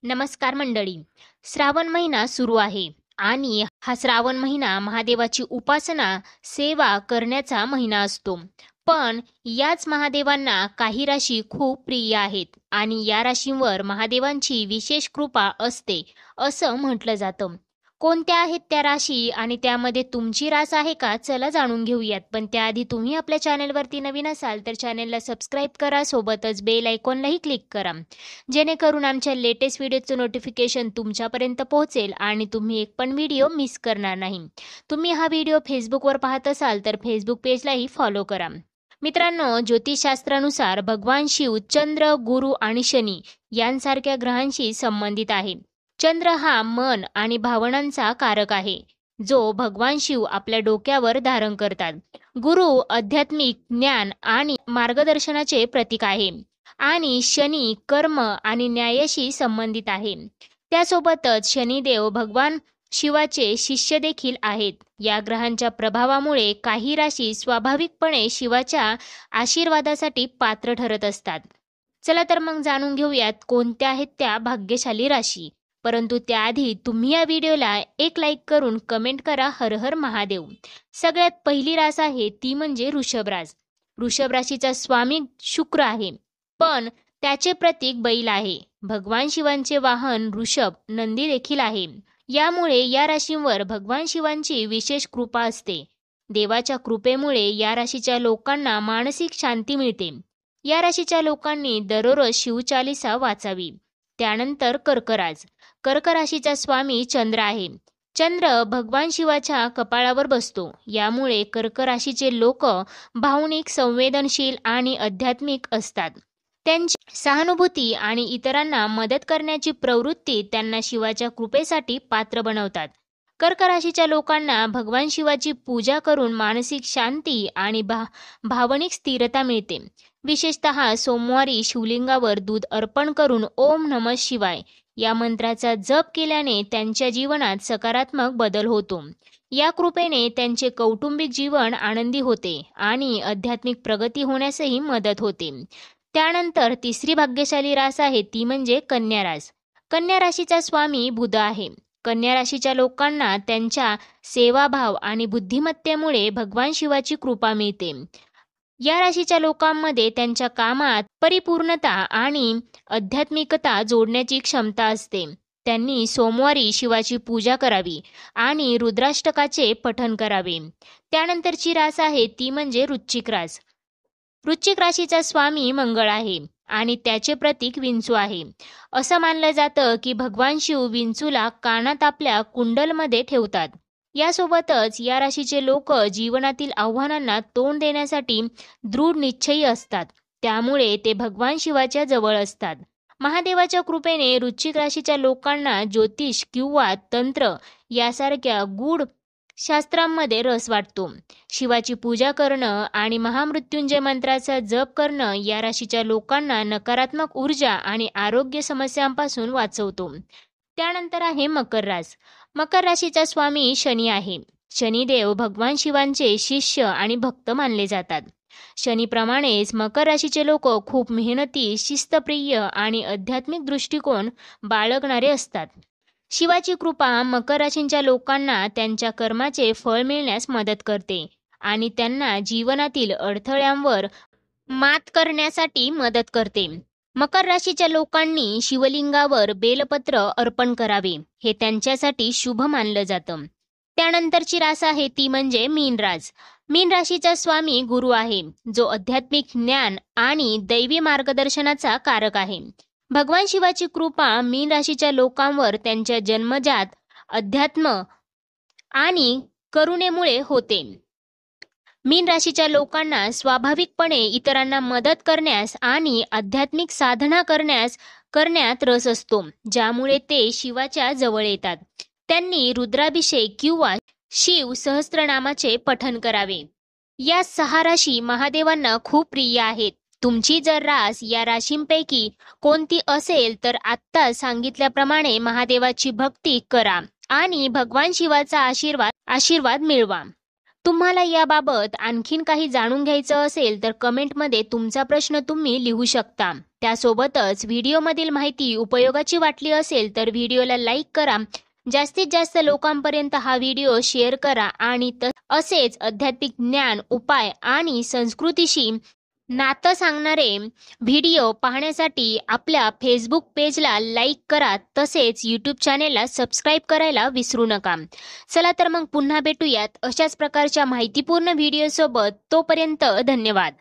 नमस्कार मंडळी. श्रावण महिना सुरू आहे आणि हा श्रावण महिना महादेवाची उपासना, सेवा करण्याचा महिना असतो. पण याच महादेवांना काही राशी खूप प्रिय आहेत आणि या राशींवर महादेवांची विशेष कृपा असते असं म्हटलं जातं. कोणत्या आहेत त्या राशी आणि त्यामध्ये तुमची रास आहे का? चला जाणून घेऊयात. पण त्याआधी तुम्ही आपल्या चॅनलवरती नवीन असाल तर चॅनलला सबस्क्राईब करा, सोबतच बेल आयकॉनलाही क्लिक करा, जेणेकरून आमच्या लेटेस्ट व्हिडिओचं नोटिफिकेशन तुमच्यापर्यंत पोहोचेल आणि तुम्ही एक पण व्हिडिओ मिस करणार नाही. तुम्ही हा व्हिडिओ फेसबुकवर पाहत असाल तर फेसबुक पेजलाही फॉलो करा. मित्रांनो, ज्योतिषशास्त्रानुसार भगवान शिव चंद्र, गुरु आणि शनी यांसारख्या ग्रहांशी संबंधित आहे. चंद्र हा मन आणि भावनांचा कारक आहे, जो भगवान शिव आपल्या डोक्यावर धारण करतात. गुरु आध्यात्मिक ज्ञान आणि मार्गदर्शनाचे प्रतीक आहे आणि शनी कर्म आणि न्यायाशी संबंधित आहे. त्यासोबतच शनिदेव भगवान शिवाचे शिष्य देखील आहेत. या ग्रहांच्या प्रभावामुळे काही राशी स्वाभाविकपणे शिवाच्या आशीर्वादासाठी पात्र ठरत असतात. चला तर मग जाणून घेऊयात कोणत्या आहेत त्या भाग्यशाली राशी. परंतु त्याआधी तुम्ही या व्हिडिओला एक लाईक करून कमेंट करा हर हर महादेव. सगळ्यात पहिली रास आहे ती म्हणजे वृषभ रास. वृषभ राशीचा स्वामी शुक्र आहे, पण त्याचे प्रतीक बैल आहे. भगवान शिवांचे वाहन वृषभ नंदी देखील आहे. यामुळे या राशींवर भगवान शिवांची विशेष कृपा असते. देवाच्या कृपेमुळे या राशीच्या लोकांना मानसिक शांती मिळते. या राशीच्या लोकांनी दररोज शिवचालीसा वाचावी. त्यानंतर कर्क रास. कर्क राशीचा स्वामी चंद्र आहे. चंद्र भगवान शिवाच्या कपाळावर बसतो. यामुळे कर्क राशीचे लोक भावनिक, संवेदनशील आणि आध्यात्मिक असतात. त्यांची सहानुभूती आणि इतरांना मदत करण्याची प्रवृत्ती त्यांना शिवाच्या कृपेसाठी पात्र बनवतात. कर्क राशीच्या लोकांना भगवान शिवाची पूजा करून मानसिक शांती आणि भावनिक स्थिरता मिळते. विशेषतः सोमवारी शिवलिंगावर दूध अर्पण करून ओम नमः शिवाय या मंत्राचा जप केल्याने त्यांच्या जीवनात सकारात्मक बदल होतो. या कृपेने त्यांचे कौटुंबिक जीवन आनंदी होते आणि आध्यात्मिक प्रगती होण्यासही मदत होते. त्यानंतर तिसरी भाग्यशाली रास आहे ती म्हणजे कन्या रास. कन्या राशीचा स्वामी बुध आहे. कन्या राशीच्या लोकांना त्यांच्या सेवाभाव आणि बुद्धिमत्तेमुळे भगवान शिवाची कृपा मिळते. या राशीच्या लोकांमध्ये त्यांच्या कामात परिपूर्णता आणि आध्यात्मिकता जोडण्याची क्षमता असते. त्यांनी सोमवारी शिवाची पूजा करावी आणि रुद्राष्टकाचे पठण करावे. त्यानंतरची रास आहे ती म्हणजे वृश्चिक रास. वृश्चिक राशीचा स्वामी मंगळ आहे आणि त्याचे प्रतीक विंचू आहे. असं मानलं जातं की भगवान शिव विंचूला कानात आपल्या कुंडलमध्ये ठेवतात. यासोबतच या राशीचे लोक जीवनातील आव्हानांना तोंड देण्यासाठी दृढ निश्चयी असतात. त्यामुळे ते भगवान शिवाच्या जवळ असतात. महादेवाच्या कृपेने वृश्चिक राशीच्या लोकांना ज्योतिष किंवा तंत्र यासारख्या गूढ शास्त्रांमध्ये रस वाटतो. शिवाची पूजा करणं आणि महामृत्युंजय मंत्राचा जप करणं या राशीच्या लोकांना नकारात्मक ऊर्जा आणि आरोग्य समस्यांपासून वाचवतो. त्यानंतर आहे मकर रास. मकर राशीचा स्वामी शनी आहे. शनिदेव भगवान शिवांचे शिष्य आणि भक्त मानले जातात. शनीप्रमाणेच मकर राशीचे लोक खूप मेहनती, शिस्तप्रिय आणि आध्यात्मिक दृष्टिकोन बाळगणारे असतात. शिवाची कृपा मकर राशीच्या लोकांना त्यांच्या कर्माचे फळ मिळण्यास मदत करते आणि त्यांना जीवनातील अडथळ्यांवर मात करण्यासाठी मदत करते. मकर राशीच्या लोकांनी शिवलिंगावर बेलपत्र अर्पण करावे, हे त्यांच्यासाठी शुभ मानलं जातं. त्यानंतरची रास आहे ती म्हणजे मीन रास. मीन राशीचा स्वामी गुरु आहे, जो आध्यात्मिक ज्ञान आणि दैवी मार्गदर्शनाचा कारक आहे. भगवान शिवाची कृपा मीन राशीच्या लोकांवर त्यांच्या जन्मजात अध्यात्म आणि करुणेमुळे होते. मीन राशीच्या लोकांना स्वाभाविकपणे इतरांना मदत करण्यास आणि आध्यात्मिक साधना करण्यात रस असतो, ज्यामुळे ते शिवाच्या जवळ येतात. त्यांनी रुद्राभिषेक किंवा शिव सहस्त्रनामाचे पठण करावे. या 6 राशी महादेवांना खूप प्रिय आहेत. तुमची जर रास या राशींपैकी कोणती असेल तर आत्ता सांगितल्याप्रमाणे महादेवाची भक्ती करा आणि भगवान शिवाचा आशीर्वाद मिळवा. तुम्हाला याबाबत आणखीन काही जाणून घ्यायचं असेल तर कमेंटमध्ये तुमचा प्रश्न तुम्ही लिहू शकता. त्यासोबतच व्हिडिओमधील माहिती उपयोगाची वाटली असेल तर व्हिडिओला लाईक करा. जास्तीत जास्त लोकांपर्यंत हा व्हिडिओ शेअर करा आणि असेच आध्यात्मिक ज्ञान, उपाय आणि संस्कृतीशी नातं सांगणारे व्हिडिओ पाहण्यासाठी आपल्या फेसबुक पेजला लाईक करा. तसेच यूट्यूब चॅनेलला सबस्क्राईब करायला विसरू नका. चला तर मग पुन्हा भेटूयात अशाच प्रकारच्या माहितीपूर्ण व्हिडिओसोबत. तोपर्यंत धन्यवाद.